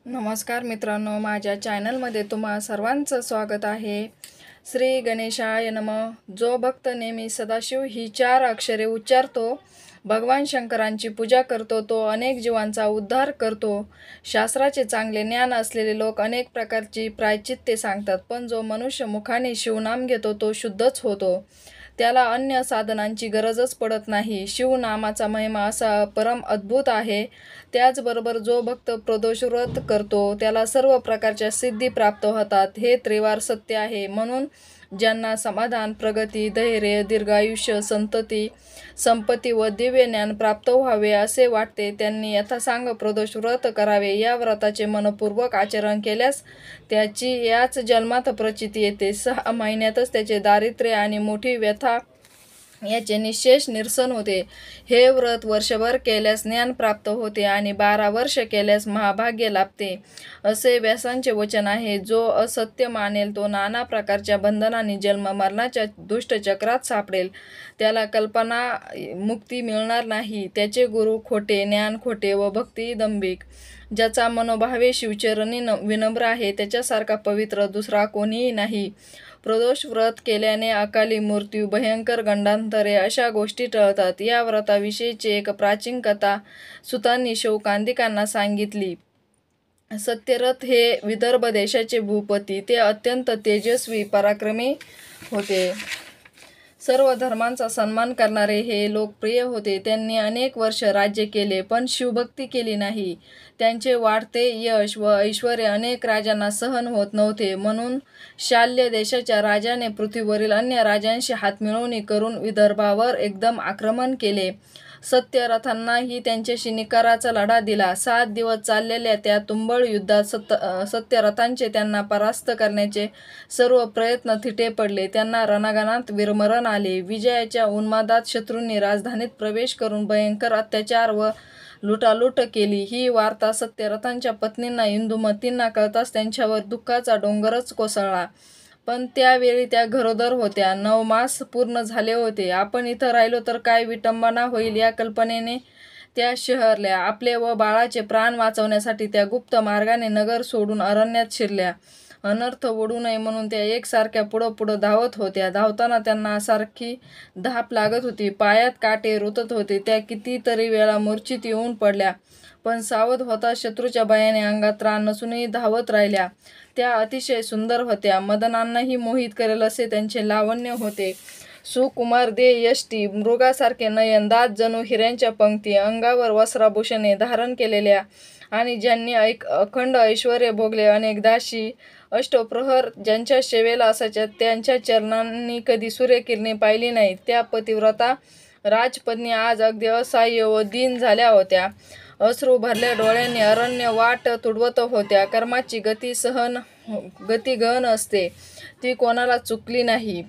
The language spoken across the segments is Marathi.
नमस्कार मित्रांनो, माझ्या चॅनलमध्ये तुम्हा सर्वांचं स्वागत आहे. श्री गणेशाय नमः. जो भक्त नेहमी सदाशिव ही 4 अक्षरे उच्चारतो, भगवान शंकरांची पूजा करतो, तो अनेक जीवांचा उद्धार करतो. शास्त्राचे चांगले ज्ञान असलेले लोक अनेक प्रकारची प्रायश्चित्ते सांगतात, पण जो मनुष्य मुखाने शिवनाम घेतो तो शुद्धच होतो. त्याला अन्य साधनांची गरजच पडत नाही. शिवनामाचा महिमा असा परम अद्भुत आहे. त्याचबरोबर जो भक्त प्रदोष व्रत करतो त्याला सर्व प्रकारच्या सिद्धी प्राप्त होतात, हे त्रिवार सत्य आहे. म्हणून ज्यांना समाधान, प्रगती, धैर्य, दीर्घायुष्य, संतती, संपत्ती व दिव्य ज्ञान प्राप्त व्हावे असे वाटते, त्यांनी यथासांग प्रदोष व्रत करावे. या व्रताचे मनपूर्वक आचरण केल्यास त्याची याच जन्मात प्रचिती येते. 6 महिन्यातच त्याचे दारिद्र्य आणि मोठी व्यथा याचे निशेष निरसन होते. हे व्रत वर्षभर केल्यास ज्ञान प्राप्त होते आणि 12 वर्ष केल्यास महाभाग्य लाभते, असे व्यासांचे वचन आहे. जो असत्य मानेल तो नाना प्रकारच्या बंधनांनी जन्म मरणाच्या दुष्टचक्रात सापडेल. त्याला कल्पना मुक्ती मिळणार नाही. त्याचे गुरु खोटे, ज्ञान खोटे व भक्ती दंभिक. ज्याचा मनोभावे शिवचरणी विनम्र आहे, त्याच्यासारखा पवित्र दुसरा कोणीही नाही. प्रदोष व्रत केल्याने अकाली मृत्यू, भयंकर गंडांतरे अशा गोष्टी टळतात. या व्रताविषयीची एक प्राचीन कथा सुतांनी शौकांतिकांना सांगितली. सत्यरथ हे विदर्भ देशाचे भूपती. ते अत्यंत तेजस्वी, पराक्रमी होते. सर्व धर्मांचा सन्मान करणारे हे लोकप्रिय होते. त्यांनी अनेक वर्ष राज्य केले, पण शिवभक्ती केली नाही. त्यांचे वाढते यश व ऐश्वर्य अनेक राजांना सहन होत नव्हते. म्हणून शाल्य देशाच्या राजाने पृथ्वीवरील अन्य राजांशी हातमिळवणी करून विदर्भावर एकदम आक्रमण केले. सत्यरथांनाही त्यांच्याशी निकराचा लढा दिला. 7 दिवस चाललेल्या त्या तुंबळ युद्धात सत्यरथांचे त्यांना परास्त करण्याचे सर्व प्रयत्न थिटे पडले. त्यांना रणांगणात वीरमरण आले. विजयाच्या उन्मादात शत्रूंनी राजधानीत प्रवेश करून भयंकर अत्याचार व लुटालूट केली. ही वार्ता सत्यरथांच्या पत्नींना इंदुमतींना कळताच त्यांच्यावर दुःखाचा डोंगरच कोसळला. पण त्यावेळी त्या घरोदर होत्या. 9 मास पूर्ण झाले होते. आपण इथं राहिलो तर काय विटंबना होईल या कल्पनेने त्या शहरल्या. आपले व बाळाचे प्राण वाचवण्यासाठी त्या गुप्त मार्गाने नगर सोडून अरण्यात शिरल्या. अनर्थ ओढू नये म्हणून त्या एकसारख्या पुढं धावत होत्या. धावताना त्यांना सारखी धाप लागत होती. पायात काटे रुतत होते. त्या कितीतरी वेळा मूर्छित येऊन पडल्या, पण सावध होता शत्रूच्या भयाने अंगात त्राण नसूनही धावत राहिल्या. त्या अतिशय सुंदर होत्या. मदनांनाही मोहित करेल असे त्यांचे लावण्य होते. सुकुमार देह यष्टी, मृगासारखे नयन, दात जणू हिऱ्यांच्या पंक्ती, अंगावर वस्त्राभूषणे धारण केलेल्या आणि ज्यांनी अखंड ऐश्वर्य भोगले, अनेक दासी, अष्टप्रहर ज्यांच्या सेवेला असायच्या, त्यांच्या चरणांनी कधी सूर्यकिरणे पाहिली नाहीत, त्या पतिव्रता राजपत्नी आज अगदी असहाय्य व दीन झाल्या होत्या. अश्रू भरल्या डोळ्यांनी अरण्य वाट तुडवत होत्या. कर्माची गती गहन असते, ती कोणाला चुकली नाही.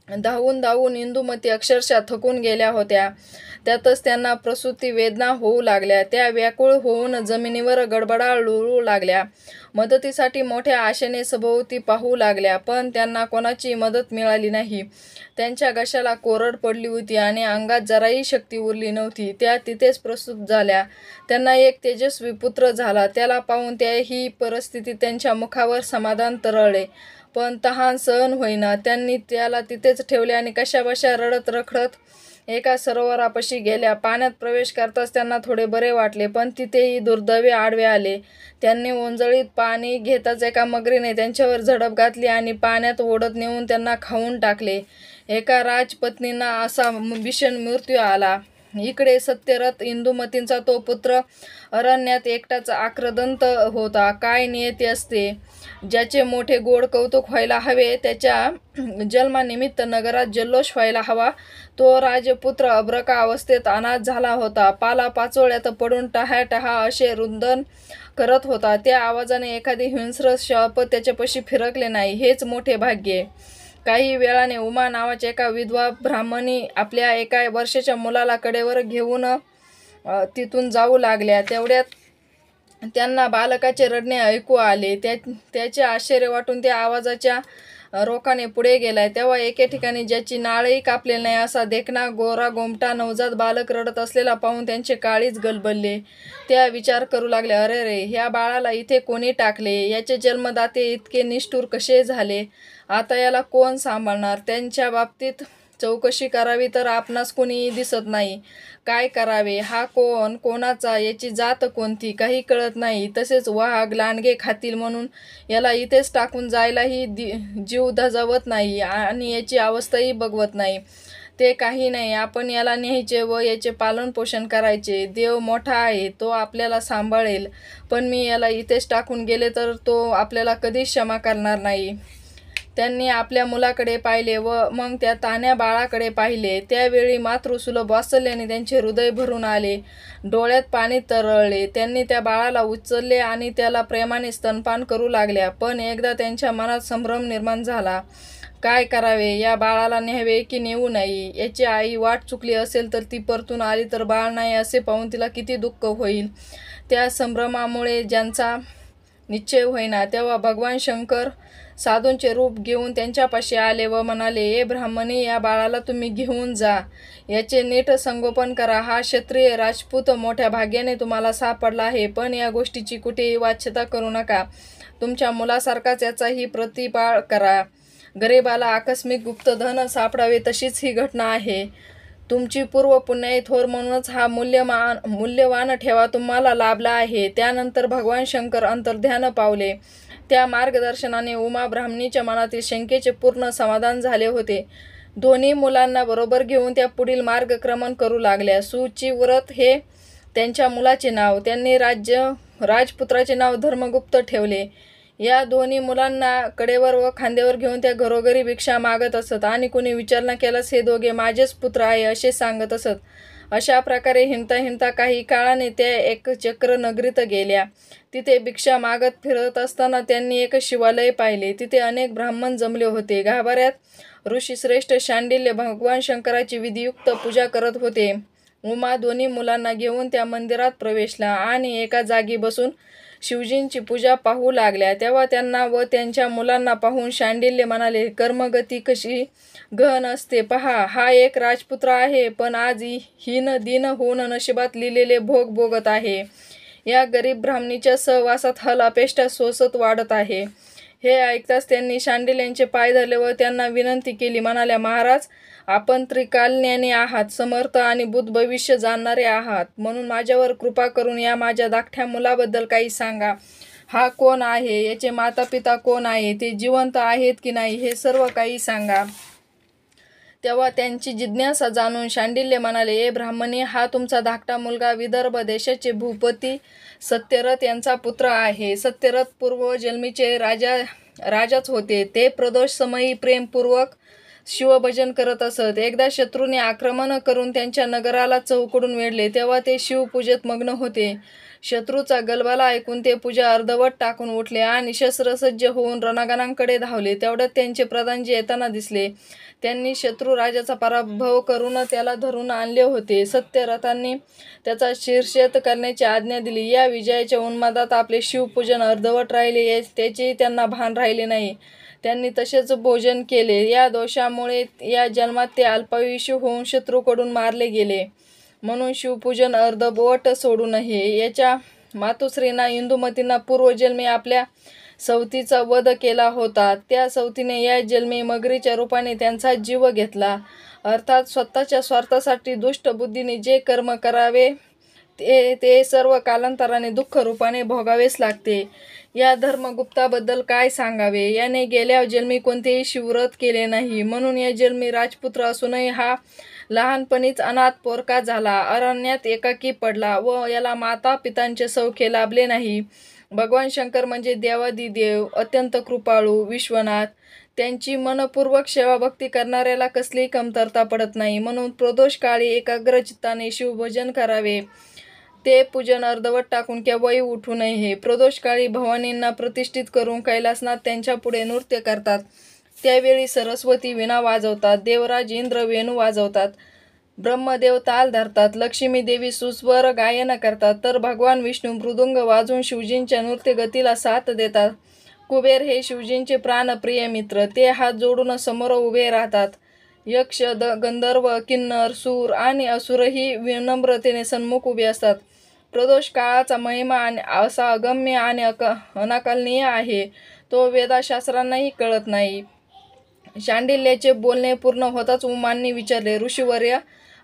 धावून इंदुमती अक्षरशः थकून गेल्या होत्या. त्यातच त्यांना प्रसूती वेदना होऊ लागल्या. त्या व्याकुळ होऊन जमिनीवर गडबडाळ लोळू लागल्या. मदतीसाठी मोठ्या आशेने सभोवती पाहू लागल्या, पण त्यांना कोणाची मदत मिळाली नाही. त्यांच्या घशाला कोरड पडली होती आणि अंगात जराही शक्ती उरली नव्हती. त्या तिथेच प्रसूत झाल्या. त्यांना एक तेजस्वी पुत्र झाला. त्याला पाहून ही परिस्थिती त्यांच्या मुखावर समाधान तरळले, पण तहान सहन होईना. त्यांनी त्याला तिथेच ठेवले आणि कशाबशा रडत रखडत एका सरोवरापाशी गेल्या. पाण्यात प्रवेश करताच त्यांना थोडे बरे वाटले, पण तिथेही दुर्दैव आडवे आले. त्यांनी ओंजळीत पाणी घेताच एका मगरीने त्यांच्यावर झडप घातली आणि पाण्यात ओढत नेऊन त्यांना खाऊन टाकले. एका राजपत्नींना असा भीषण मृत्यू आला. इकडे सत्यरथ इंदुमतींचा तो पुत्र अरण्यात एकटाच आक्रंदंत होता. काय नियती असते. ज्याचे मोठे गोड कौतुक व्हायला हवे, त्याच्या जन्मानिमित्त नगरात जल्लोष व्हायला हवा, तो राजपुत्र अभ्रका अवस्थेत अनाथ झाला होता. पालापाचोळ्यात पडून टहा असे रुंदन करत होता. त्या आवाजाने एखादी हिंस्र शाप त्याच्यापाशी फिरकले नाही, हेच मोठे भाग्य. काही वेळाने उमा नावाच्या एका विधवा ब्राह्मणी आपल्या एका वर्षाच्या मुलाला कडेवर घेऊन तिथून जाऊ लागल्या. तेवढ्यात त्यांना बालकाचे रडणे ऐकू आले. त्याचे आश्चर्य वाटून त्या आवाजाच्या रोखाने पुढे गेलाय, तेव्हा एके ठिकाणी ज्याची नाळही कापलेली नाही असा देखणा गोरा गोमटा नवजात बालक रडत असलेला पाहून त्यांचे काळीच गलबलले. त्या विचार करू लागल्या, अरे रे, ह्या बाळाला इथे कोणी टाकले? याचे जन्मदाते इतके निष्ठुर कसे झाले? आता याला कोण सांभाळणार? त्यांच्या बाबतीत चौकशी करावी तर आपणास कोणीही दिसत नाही. काय करावे? हा कोण, कोणाचा, याची जात कोणती, काही कळत नाही. तसेच वाघ लांडगे खातील म्हणून याला इथेच टाकून जायलाही जीव धजावत नाही आणि याची अवस्थाही बघवत नाही. ते काही नाही, आपण याला न्यायचे व याचे पालनपोषण करायचे. देव मोठा आहे, तो आपल्याला सांभाळेल. पण मी याला इथेच टाकून गेले तर तो आपल्याला कधीच क्षमा करणार नाही. त्यांनी आपल्या मुलाकडे पाहिले व मग त्या तान्ह्या बाळाकडे पाहिले. त्यावेळी मातृसुलभ वात्सल्याने त्यांचे हृदय भरून आले, डोळ्यात पाणी तरळले. त्यांनी त्या बाळाला उचलले आणि त्याला प्रेमाने स्तनपान करू लागल्या. पण एकदा त्यांच्या मनात संभ्रम निर्माण झाला. काय करावे? या बाळाला न्यावे की नेऊ नये? याची आई वाट चुकली असेल तर ती परतून आली तर बाळ नाही असे पाहून तिला किती दुःख होईल. त्या संभ्रमामुळे ज्यांचा निश्चय होईना, तेव्हा भगवान शंकर साधूंचे रूप घेऊन त्यांच्यापाशी आले व म्हणाले, ए ब्राह्मणी, या बाळाला तुम्ही घेऊन जा. याचे नीट संगोपन करा. हा क्षत्रिय राजपूत मोठ्या भाग्याने तुम्हाला सापडला आहे. पण या गोष्टीची कुठेही वाच्यता करू नका. तुमच्या मुलासारखाच याचाही प्रतिपाळ करा. गरिबाला आकस्मिक गुप्तधन सापडावे तशीच ही घटना आहे. तुमची पूर्व पुण्याई थोर म्हणूनच हा मूल्यवान ठेवा तुम्हाला लाभला आहे. त्यानंतर भगवान शंकर अंतर्ध्यान पावले. त्या मार्गदर्शनाने उमा ब्राह्मणीच्या मनातील शंकेचे पूर्ण समाधान झाले होते. दोन्ही मुलांना बरोबर घेऊन त्या पुढील मार्गक्रमण करू लागल्या. सुचिव्रत हे त्यांच्या मुलाचे नाव. त्यांनी राजपुत्राचे नाव धर्मगुप्त ठेवले. या दोन्ही मुलांना कडेवर व खांद्यावर घेऊन त्या घरोघरी भिक्षा मागत असत आणि कोणी विचारणा केल्यास हे दोघे माझेच पुत्र आहे असे सांगत असत. अशा प्रकारे हिंडता हिंडता काही काळाने त्या एक चक्र नगरीत गेल्या. तिथे भिक्षा मागत फिरत असताना त्यांनी एक शिवालय पाहिले. तिथे अनेक ब्राह्मण जमले होते. गाभाऱ्यात ऋषीश्रेष्ठ शांडिल्य भगवान शंकराची विधियुक्त पूजा करत होते. उमा दोन्ही मुलांना घेऊन त्या मंदिरात प्रवेशला आणि एका जागी बसून शिवजींची पूजा पाहू लागल्या. तेव्हा त्यांना व त्यांच्या मुलांना पाहून शांडिल्य म्हणाले, कर्मगती कशी गहन असते पहा. हा एक राजपुत्र आहे, पण आज हीन दीन होऊन नशिबात लिहिलेले भोग भोगत आहे. या गरीब ब्राह्मणीच्या सहवासात हल अपेष्टा सोसत वाढत आहे. हे ऐकताच त्यांनी शांडिल्यांचे पाय धरले व त्यांना विनंती केली. म्हणाल्या, महाराज, आपण त्रिकालज्ञानी आहात, समर्थ आणि बुध भविष्य जाणणारे आहात, म्हणून माझ्यावर कृपा करून या माझ्या धाकट्या मुलाबद्दल काही सांगा. हा कोण आहे? याचे माता पिता कोण आहे? ते जिवंत आहेत की नाही? हे सर्व काही सांगा. तेव्हा त्यांची जिज्ञासा जाणून शांडिल्य म्हणाले, ए ब्राह्मणी, हा तुमचा धाकटा मुलगा विदर्भ देशाचे भूपती सत्यरथ यांचा पुत्र आहे. सत्यरथ पूर्वजन्मीचे राजाच होते. ते प्रदोष समयी प्रेमपूर्वक शिवभजन करत असत. एकदा शत्रूने आक्रमण करून त्यांच्या नगराला चहूकडून वेढले. तेव्हा ते शिवपूजेत मग्न होते. शत्रूचा गलबाला ऐकून ते पूजा अर्धवट टाकून उठले आणि शस्त्रसज्ज होऊन रणांगणाकडे धावले. तेवढ्यात त्यांचे प्रधानजी येताना दिसले. त्यांनी शत्रू राजाचा पराभव करून त्याला धरून आणले होते. सत्यरथांनी त्याचा शिरच्छेद करण्याची आज्ञा दिली. या विजयाच्या उन्मादात आपले शिवपूजन अर्धवट राहिले त्याचे त्यांना भान राहिले नाही. त्यांनी तसेच भोजन केले. या दोषामुळे या जन्मात ते अल्पायुष्य होऊन शत्रूकडून मारले गेले. म्हणून शिवपूजन अर्धवट सोडू नये. याच्या मातुश्रींना इंदुमतींना पूर्वजन्मी आपल्या सवतीचा वध केला होता. त्या सवतीने या जन्मी मगरीच्या रूपाने त्यांचा जीव घेतला. अर्थात स्वतःच्या स्वार्थासाठी दुष्ट बुद्धीने जे कर्म करावे ते सर्व कालांतराने दुःख रूपाने भोगावेच लागते. या धर्मगुप्ताबद्दल काय सांगावे? याने गेल्या जन्मी कोणतेही शिवव्रत केले नाही, म्हणून या जन्मी राजपुत्र असूनही हा लहानपणीच अनाथ पोरका झाला. अरण्यात एकाकी पडला व याला माता पितांचे सौख्य लाभले नाही. भगवान शंकर म्हणजे देवादिदेव, अत्यंत कृपाळू, विश्वनाथ. त्यांची मनपूर्वक सेवाभक्ती करणाऱ्याला कसलीही कमतरता पडत नाही. म्हणून प्रदोष काळी एकाग्र चित्ताने शिवभजन करावे. ते पूजन अर्धवट टाकून केव्हाही उठू नये. प्रदोष काळी भवानींना प्रतिष्ठित करून कैलासनाथ त्यांच्या पुढे नृत्य करतात. त्यावेळी सरस्वती वीणा वाजवतात, देवराज इंद्र वेणू वाजवतात, ब्रह्मदेव ताल धरतात, लक्ष्मी देवी सुस्वर गायन करतात, तर भगवान विष्णू मृदुंग वाजवून शिवजींच्या नृत्यगतीला साथ देतात. कुबेर हे शिवजींचे प्राणप्रिय मित्र. ते हात जोडून समोर उभे राहतात. यक्ष, गंधर्व, किन्नर, सूर आणि असुरही विनम्रतेने सन्मुख उभे असतात. प्रदोष काळाचा महिमा असा अगम्य आणि अनाकलनीय आहे, तो वेदाशास्त्रांनाही कळत नाही. शांडिल्याचे बोलणे पूर्ण होताच उमांनी विचारले, ऋषीवर्य,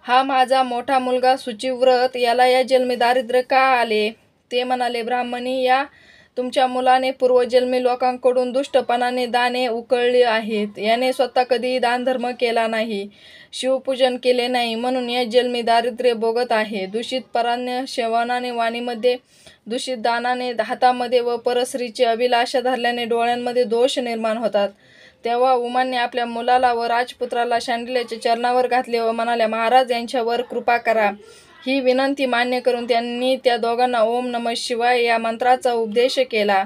हा माझा मोठा मुलगा सुचिव्रत याला या जन्मी दारिद्र्य का आले? ते म्हणाले, ब्राह्मणी, या तुमच्या मुलाने पूर्वजन्मी लोकांकडून दुष्टपणाने दाने उकळली आहेत. याने स्वतः कधीही दानधर्म केला नाही, शिवपूजन केले नाही, म्हणून या जन्मी दारिद्र्य भोगत आहे. दूषित परान्य सेवनाने वाणीमध्ये, दूषित दानाने हातामध्ये व परस्त्रीची अभिलाषा धरल्याने डोळ्यांमध्ये दोष निर्माण होतात. तेव्हा उमांनी आपल्या मुलाला व राजपुत्राला शांडिल्याच्या चरणावर घातले व म्हणाल्या, महाराज, यांच्यावर कृपा करा. ही विनंती मान्य करून त्यांनी त्या दोघांना ओम नमः शिवाय या मंत्राचा उपदेश केला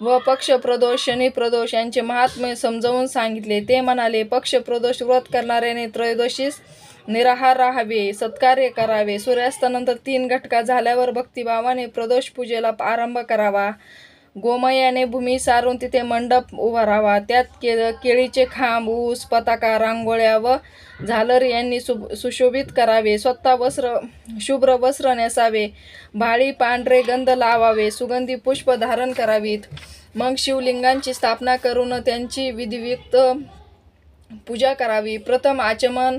व पक्षप्रदोष, शनिप्रदोष यांचे महात्म्य समजावून सांगितले. ते म्हणाले, पक्षप्रदोष व्रत करणाऱ्याने त्रयोदशीस निराहार राहावे, सत्कार्य करावे. सूर्यास्तानंतर 3 घटका झाल्यावर भक्तिभावाने प्रदोष पूजेला आरंभ करावा. गोमयाने भूमी सारून तिथे मंडप उभारावा. त्यात केळीचे खांब, ऊस, पताका, रांगोळ्या व झालर यांनी सुशोभित करावे. स्वतः शुभ्र वस्त्र नेसावे. भाळी पांढरे गंध लावावे. सुगंधी पुष्प धारण करावीत. मग शिवलिंगांची स्थापना करून त्यांची विधियुक्त पूजा करावी. प्रथम आचमन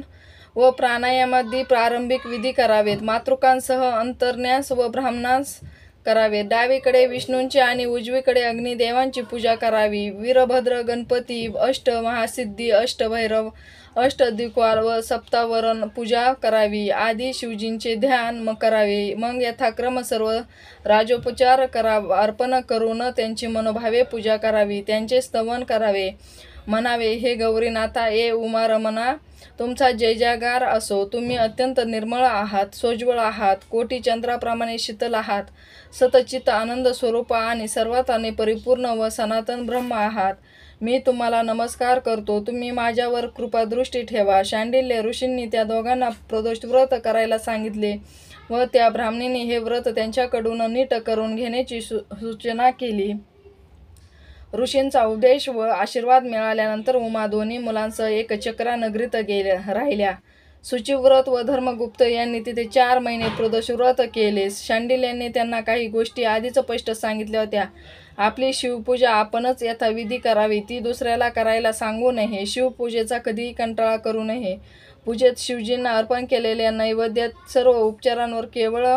व प्राणायामादी प्रारंभिक विधी करावेत. मातृकांसह अंतर्न्यास व ब्राह्मणास करावे. डावीकडे विष्णूंची आणि उजवीकडे अग्निदेवांची पूजा करावी. वीरभद्र, गणपती, अष्टमहासिद्धी, अष्टभैरव, अष्टदिक्पाल व सप्तावरण पूजा करावी. आधी शिवजींचे ध्यान करावे. मग यथाक्रम सर्व राजोपचार अर्पण करून त्यांची मनोभावे पूजा करावी. त्यांचे स्तवन करावे. म्हणावे, हे गौरीनाथा, ए उमारमणा, तुमचा जय जयकार असो. तुम्ही अत्यंत निर्मळ आहात, सोज्वळ आहात, कोटी चंद्राप्रमाणे शीतल आहात, सतचित आनंद स्वरूप आणि सर्वाताने परिपूर्ण व सनातन ब्रह्म आहात. मी तुम्हाला नमस्कार करतो. तुम्ही माझ्यावर कृपादृष्टी ठेवा. शांडिल्य ऋषींनी त्या दोघांना प्रदोष व्रत करायला सांगितले व त्या ब्राह्मणीने हे व्रत त्यांच्याकडून नीट करून घेण्याची सूचना केली. ऋषींचा उपदेश व आशीर्वाद मिळाल्यानंतर उमा दोन्ही मुलांसह एक चक्रा नगरीत राहिल्या. सुचिव्रत व धर्मगुप्त यांनी तिथे 4 महिने प्रदोष व्रत केले. शांडिल्याने त्यांना काही गोष्टी आधीच स्पष्ट सांगितल्या होत्या. आपली शिवपूजा आपणच यथाविधी करावी, ती दुसऱ्याला करायला सांगू नये. शिवपूजेचा कधीही कंटाळा करू नये. पूजेत शिवजींना अर्पण केलेल्या नैवेद्यात सर्व उपचारांवर केवळ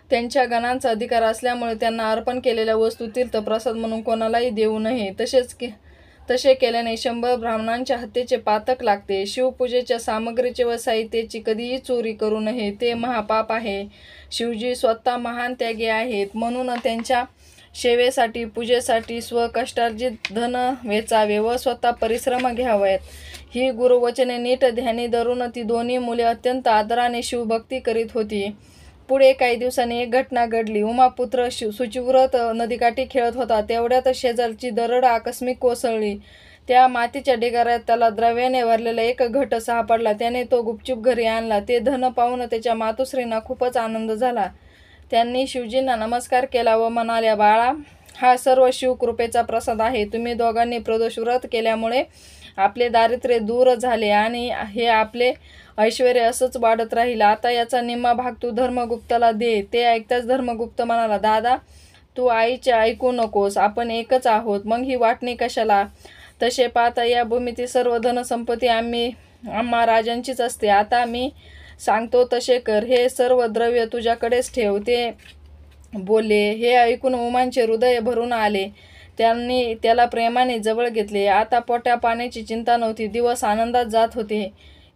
त्यांच्या गणांचा अधिकार असल्यामुळे त्यांना अर्पण केलेल्या वस्तू तीर्थप्रसाद म्हणून कोणालाही देऊ नये. तसे केल्याने 100 ब्राह्मणांच्या हत्येचे पातक लागते. शिवपूजेच्या सामग्रीचे व साहित्याची कधीही चोरी करू नये, ते महापाप आहे. शिवजी स्वतः महान त्यागी आहेत, म्हणून त्यांच्या सेवेसाठी, पूजेसाठी स्वकष्टार्जित धन वेचावे व स्वतः परिश्रम घ्यावेत. ही गुरुवचने नीट ध्यानी धरून ती दोन्ही मुले अत्यंत आदराने शिवभक्ती करीत होती. पुढे काही दिवसांनी एक घटना घडली. उमापुत्र सुचिव्रत नदीकाठी खेळत होता. तेवढ्यात शेजारची दरड आकस्मिक कोसळली. त्या मातीच्या ढिगाऱ्यात त्याला द्रव्याने भरलेला एक घट सापडला. त्याने तो गुपचूप घरी आणला. ते धन पाहून त्याच्या मातोश्रींना खूपच आनंद झाला. त्यांनी शिवजींना नमस्कार केला व म्हणाल्या, बाळा, हा सर्व शिवकृपेचा प्रसाद आहे. तुम्ही दोघांनी प्रदोष व्रत केल्यामुळे आपले दारिद्र्य दूर झाले आणि हे आपले ऐश्वर्य असंच वाढत राहील. आता याचा निम्मा भाग तू धर्मगुप्ताला दे. ते ऐकताच धर्मगुप्त म्हणाला, दादा, तू आईचे ऐकू नकोस. आपण एकच आहोत. मग ही वाटणी कशाला? तसे पाहता या भूमीतील सर्व धनसंपत्ती आम्हा राजांचीच असते. आता मी सांगतो तसे कर. हे सर्व द्रव्य तुझ्याकडेच ठेव. ते बोलले. हे ऐकून उमांचे हृदय भरून आले. त्यांनी त्याला प्रेमाने जवळ घेतले. आता पोट्या पाण्याची चिंता नव्हती. दिवस आनंदात जात होते.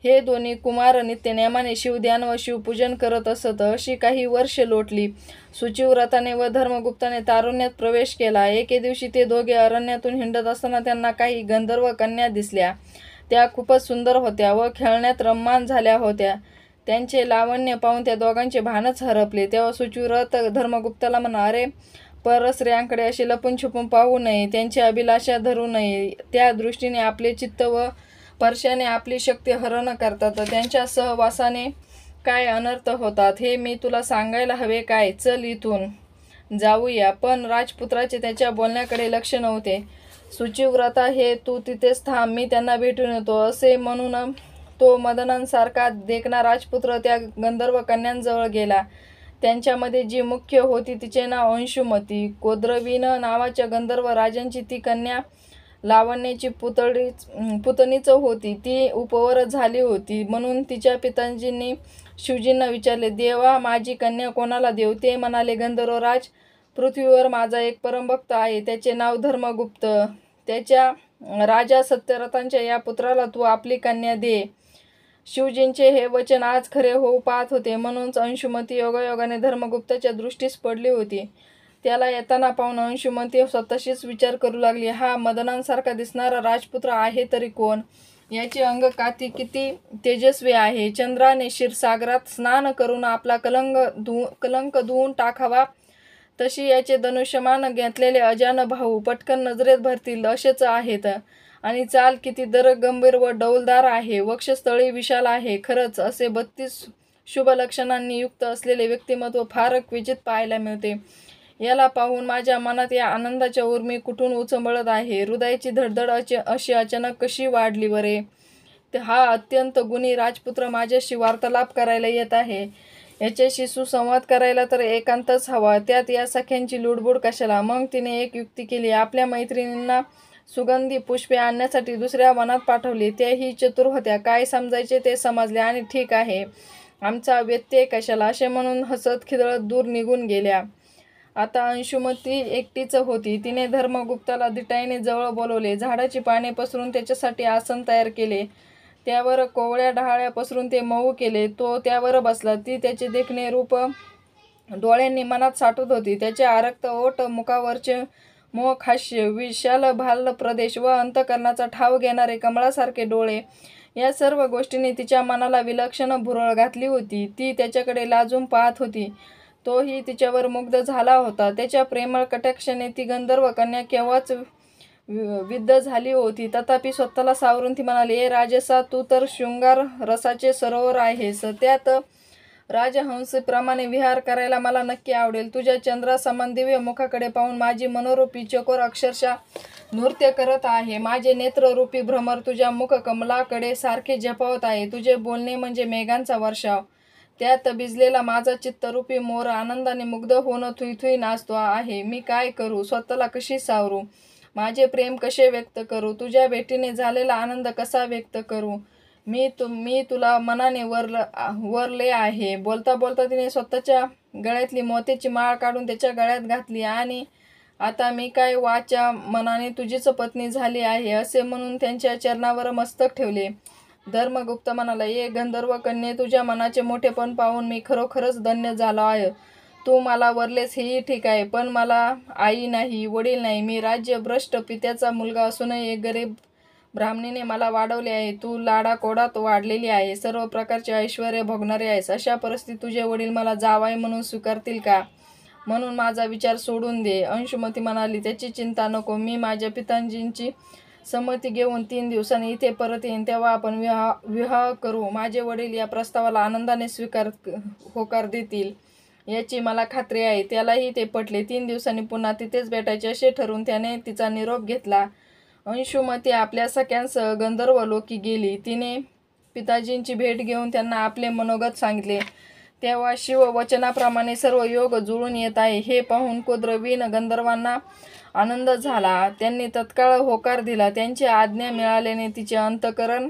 हे दोन्ही कुमार नित्यनेमाने शिवध्यान व शिवपूजन करत असत. अशी काही वर्षे लोटली. सुचिव्रताने व धर्मगुप्ताने तारुण्यात प्रवेश केला. एके दिवशी ते दोघे अरण्यातून हिंडत असताना त्यांना काही गंधर्व कन्या दिसल्या. त्या खूपच सुंदर होत्या व खेळण्यात रममाण झाल्या होत्या. त्यांचे लावण्य पाहून त्या दोघांचे भानच हरपले. तेव्हा सुचिव्रत धर्मगुप्ताला म्हणा, अरे, परस्त्रियांकडे अशी लपून छुपून पाहू नये, त्यांची अभिलाषा धरू नये. त्या दृष्टीने आपले चित्त व परशाने आपली शक्ती हरण करतात. त्यांच्या सहवासाने काय अनर्थ होतात हे मी तुला सांगायला हवे काय? चल इथून. जाऊया, पण राजपुत्राचे त्याच्या बोलण्याकडे लक्ष नव्हते. सुचिव्रता, हे तू तिथेच थांब, मी त्यांना भेटून येतो, असे म्हणून तो मदनांसारखा देखणा राजपुत्र त्या गंधर्व कन्यांजवळ गेला. त्यांच्यामध्ये जी मुख्य होती तिचे नाव अंशुमती. कोद्रवीन नावाच्या गंधर्व राजांची ती कन्या लावण्याची पुतणीच होती. ती उपवर झाली होती म्हणून तिच्या पिताजींनी शिवजींना विचारले, देवा, माझी कन्या कोणाला देऊ? ते म्हणाले, गंधर्वराज, पृथ्वीवर माझा एक परमभक्त आहे, त्याचे नाव धर्मगुप्त. त्याच्या राजा सत्यरथांच्या या पुत्राला तू आपली कन्या दे. शिवजींचे हे वचन आज खरे होऊ पाहत होते, म्हणूनच अंशुमती योगायोगाने धर्मगुप्ताच्या दृष्टीस पडली होती. त्याला येताना पाहून अंशुमती स्वतःशीच विचार करू लागली, हा मदनांसारखा दिसणारा राजपुत्र आहे तरी कोण? याची अंगकाती किती तेजस्वी आहे. चंद्राने क्षीरसागरात स्नान करून आपला कलंक धुवून टाकावा तशी याचे धनुष्यमान घेतलेले अजान भाऊ पटकन नजरेत भरतील असेच आहेत. आणि चाल किती गंभीर व डौलदार आहे. वक्षस्थळी विशाल आहे. खरंच असे 32 शुभ लक्षणांनी युक्त असलेले व्यक्तिमत्व फार क्वचित पाहायला मिळते. याला पाहून माझ्या मनात या आनंदाच्या उर्मी कुठून उचंबळत आहे. हृदयाची धडधड अशी अचानक कशी वाढली बरे? हा अत्यंत गुणी राजपुत्र माझ्याशी वार्तालाप करायला येत आहे. याच्याशी सुसंवाद करायला तर एकांतच हवा, त्यात या सख्यांची लुडबुड कशाला? मग तिने एक युक्ती केली. आपल्या मैत्रिणींना सुगंधी पुष्पे आणण्यासाठी दुसऱ्या वनात पाठवले. त्याही चतुर होत्या. काय समजायचे ते समजले आणि ठीक आहे, आमचा व्यत्यय कशाला असे म्हणून हसत खिदळत दूर निघून गेल्या. आता अंशुमती एकटीच होती. तिने धर्मगुप्ताला दिटाईने जवळ बोलवले. झाडाची पाने पसरून त्याच्यासाठी आसन तयार केले. त्यावर कोवळ्या डहाळ्या पसरून ते मऊ केले. तो त्यावर बसला. ती त्याचे देखणे रूप डोळ्यांनी मनात साठवत होती. त्याचे आरक्त ओठ, मुखावरचे मोहक हास्य, विशाल भाल प्रदेश व अंतकरणाचा ठाव घेणारे कमळासारखे डोळे, या सर्व गोष्टींनी तिच्या मनाला विलक्षण भुरळ घातली होती. ती त्याच्याकडे लाजून पाहत होती. तोही तिच्यावर मुग्ध झाला होता. त्याच्या प्रेमळ कटाक्षाने ती गंधर्व कन्या केव्हाच विद्ध झाली होती. तथापि स्वतःला सावरून ती म्हणाली, ए राजसा, तू तर शृंगार रसाचे सरोवर आहेस. त्यात राजहंसीप्रमाणे विहार करायला मला नक्की आवडेल. तुझ्या चंद्रासमान दिव्य मुखाकडे पाहून माझी मनोरूपी चकोर अक्षरशः नृत्य करत आहे. माझे नेत्ररूपी भ्रमर तुझ्या मुखकमलाकडे सारखे झपावत आहे. तुझे बोलणे म्हणजे मेघांचा वर्षाव. त्यात भिजलेला माझा चित्तरूपी मोर आनंदाने मुग्ध होऊन थुईथुई नाचतो आहे. मी काय करू? स्वतःला कशी सावरू? माझे प्रेम कसे व्यक्त करू? तुझ्या भेटीने झालेला आनंद कसा व्यक्त करू? मी तुला मनाने वरले आहे. बोलता बोलता तिने स्वतःच्या गळ्यातली मोत्याची माळ काढून त्याच्या गळ्यात घातली आणि आता मी काय वाचा मनाने तुझीच पत्नी झाली आहे असे म्हणून त्यांच्या चरणावर मस्तक ठेवले. धर्मगुप्त म्हणाला, ये गंधर्व कन्ये, तुझ्या मनाचे मोठेपण पाहून मी खरोखरच धन्य झालो आहे. तू मला वरलेस हेही ठीक आहे, पण मला आई नाही, वडील नाही. मी राज्यभ्रष्ट पित्याचा मुलगा असूनही एक गरीब ब्राह्मणीने मला वाढवले आहे. तू लाडाकोडात वाढलेली आहे, सर्व प्रकारचे ऐश्वर्य भोगणारे आहेस. अशा परिस्थितीत तुझे वडील मला जावाई म्हणून स्वीकारतील का? म्हणून माझा विचार सोडून दे. अंशुमती म्हणाली, त्याची चिंता नको. मी माझ्या पिताजींची संमती घेऊन 3 दिवसांनी इथे परत येईन. तेव्हा आपण विवाह करू. माझे वडील या प्रस्तावाला आनंदाने होकार देतील याची मला खात्री आहे. त्यालाही ते पटले. 3 दिवसांनी पुन्हा तिथेच भेटायचे असे ठरवून त्याने तिचा निरोप घेतला. अंशुमती आपल्या सख्यांसह गंधर्वलोकी गेली. तिने पिताजींची भेट घेऊन त्यांना आपले मनोगत सांगितले. तेव्हा शिववचनाप्रमाणे सर्व योग जुळून येत आहे हे पाहून कोद्रवीन गंधर्वांना आनंद झाला. त्यांनी तत्काळ होकार दिला. त्यांची आज्ञा मिळाल्याने तिचे अंतःकरण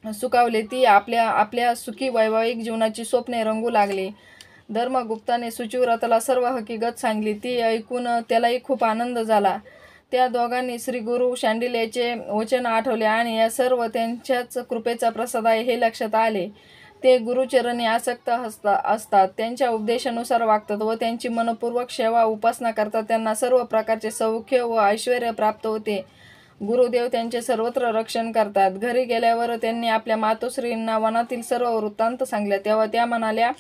सुखावले. ती आपल्या सुखी वैवाहिक जीवनाची स्वप्ने रंगू लागली. धर्मगुप्ताने सुचिव्रताला सर्व हकीकत सांगितली. ती ऐकून त्यालाही खूप आनंद झाला. त्या दोघांनी श्री गुरु शांडिल्याचे वचन आठवले आणि या सर्व त्यांच्याच कृपेचा प्रसाद आहे हे लक्षात आले. ते गुरुचरणी आसक्त असतात, त्यांच्या उपदेशानुसार वागतात व त्यांची मनपूर्वक सेवा उपासना करतात. त्यांना सर्व प्रकारचे सौख्य व ऐश्वर्य प्राप्त होते. गुरुदेव त्यांचे सर्वत्र रक्षण करतात. घरी गेल्यावर त्यांनी आपल्या मातोश्रींना वनातील सर्व वृत्तांत सांगितले. तेव्हा त्या म्हणाल्या,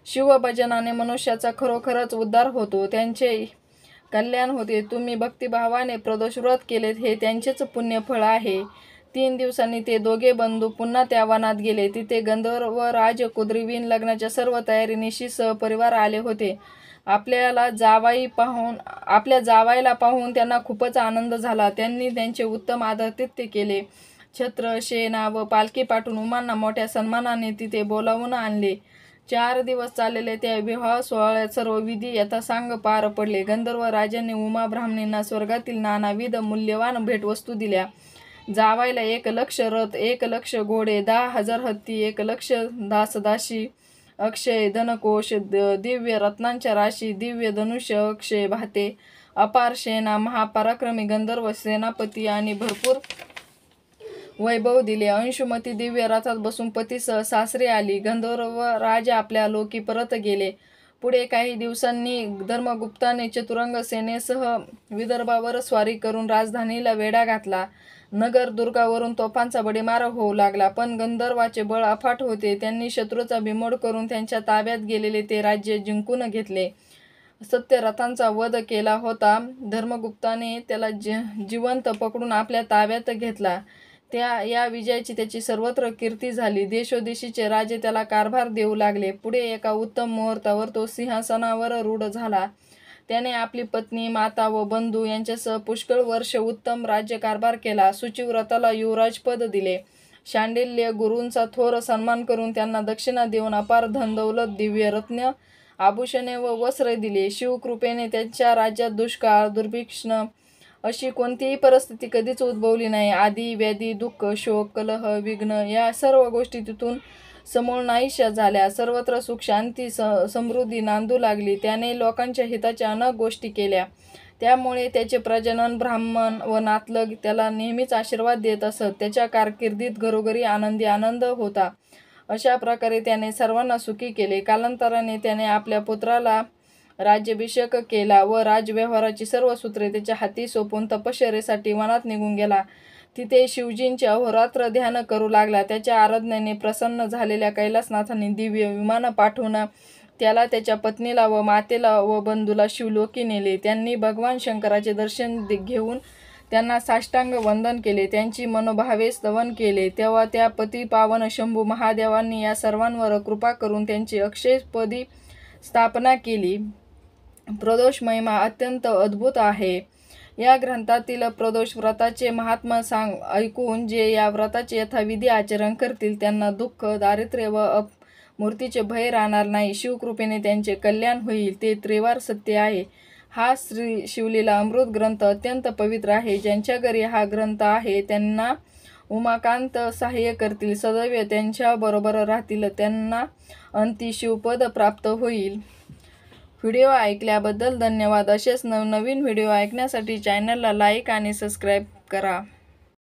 शिवभजनाने मनुष्याचा खरोखरच उद्धार होतो, त्यांचे कल्याण होते. तुम्ही भक्तिभावाने प्रदोष व्रत केलेत हे त्यांचेच पुण्यफळ आहे. 3 दिवसांनी ते दोघे बंधू पुन्हा त्या वनात गेले. तिथे गंधर्व राज कोद्रवीन लग्नाच्या सर्व तयारीनिशी सहपरिवार आले होते. आपल्या जावाईला पाहून त्यांना खूपच आनंद झाला. त्यांनी त्यांचे उत्तम आदरातिथ्य केले. छत्र, शेणा व पालखी पाठवून उमांना मोठ्या सन्मानाने तिथे बोलावून आणले. 4 दिवस चाललेल्या त्या विवाह सोहळ्यात सर्व विधी यथासांग पार पडले. गंधर्व राजांनी उमा ब्राह्मणींना स्वर्गातील नानाविध मूल्यवान भेटवस्तू दिल्या. जावायला 1,00,000 रथ, 1,00,000 घोडे, 10,000 हत्ती, 1,00,000 दासदासी, अक्षय धनकोश, दिव्य रत्नांच्या राशी, दिव्य धनुष्य, अक्षय भाते, अपार सेना, महापराक्रमी गंधर्व सेनापती आणि भरपूर वैभव दिले. अंशुमती दिव्य रथात बसून पतीसह सासरी आली. गंधर्व राजा आपल्या लोकी परत गेले. पुढे काही दिवसांनी धर्मगुप्ताने चतुरंग सेनेसह विदर्भावर स्वारी करून राजधानीला वेढा घातला. नगर दुर्गावरून तोफांचा बडीमार होऊ लागला. पण गंधर्वाचे बळ अफाट होते. त्यांनी शत्रूचा बिमोड करून त्यांच्या ताब्यात गेलेले ते राज्य जिंकून घेतले. सत्यरथांचा वध केला होता. धर्मगुप्ताने त्याला जिवंत पकडून आपल्या ताब्यात घेतला. या विजयाची त्याची सर्वत्र कीर्ती झाली. देशोदेशीचे राजे त्याला कारभार देऊ लागले. पुढे एका उत्तम मुहूर्तावर तो सिंहासनावर रूढ झाला. त्याने आपली पत्नी, माता व बंधू यांच्यासह पुष्कळ वर्ष उत्तम राज्यकारभार केला. सुचिव्रताला युवराजपद दिले. शांडिल्य गुरूंचा थोर सन्मान करून त्यांना दक्षिणा देऊन अपार धनदौलत, दिव्य रत्न, आभूषणे व वस्त्र दिले. शिवकृपेने त्यांच्या राज्यात दुष्काळ, दुर्भिक्ष अशी कोणतीही परिस्थिती कधीच उद्भवली नाही. आदी, व्याधी, दुःख, शोक, कलह, विघ्न या सर्व गोष्टी तिथून समूळ नाहीशा झाल्या. सर्वत्र सुख, शांती, समृद्धी नांदू लागली. त्याने लोकांच्या हिताच्या अनेक गोष्टी केल्या. त्यामुळे त्याचे प्रजनन, ब्राह्मण व नातलग त्याला नेहमीच आशीर्वाद देत असत. त्याच्या कारकिर्दीत घरोघरी आनंदी आनंद होता. अशा प्रकारे त्याने सर्वांना सुखी केले. कालांतराने त्याने आपल्या पुत्राला राज्याभिषेक केला व राजव्यवहाराची सर्व सूत्रे त्याच्या हाती सोपवून तपश्चर्येसाठी वनात निघून गेला. तिथे शिवजींचे अहोरात्र ध्यान करू लागला. त्याच्या आराधनेने प्रसन्न झालेल्या कैलासनाथांनी दिव्य विमान पाठवून त्याला, त्याच्या पत्नीला व मातेला व बंधूला शिवलोकी नेले. त्यांनी भगवान शंकराचे दर्शन घेऊन त्यांना साष्टांग वंदन केले. त्यांची मनोभावे स्तवन केले. तेव्हा त्या पतिपावन शंभू महादेवांनी या सर्वांवर कृपा करून त्यांची अक्षयपदी स्थापना केली. प्रदोष महिमा अत्यंत अद्भुत आहे. या ग्रंथातील प्रदोष व्रताचे महात्म्य ऐकून जे या व्रताचे यथाविधी आचरण करतील त्यांना दुःख, दारिद्र्य व मूर्तीचे भय राहणार नाही. शिवकृपेने त्यांचे कल्याण होईल. ते त्रिवार सत्य आहे. हा श्री शिवलीला अमृत ग्रंथ अत्यंत पवित्र आहे. ज्यांच्या घरी हा ग्रंथ आहे त्यांना उमाकांत सहाय्य करतील. सदैव त्यांच्या बरोबर राहतील. त्यांना अंती शिवपद प्राप्त होईल. व्हिडिओ ऐकल्याबद्दल धन्यवाद. असेच नवनवीन व्हिडिओ ऐकण्यासाठी चॅनलला लाईक आणि सबस्क्राईब करा.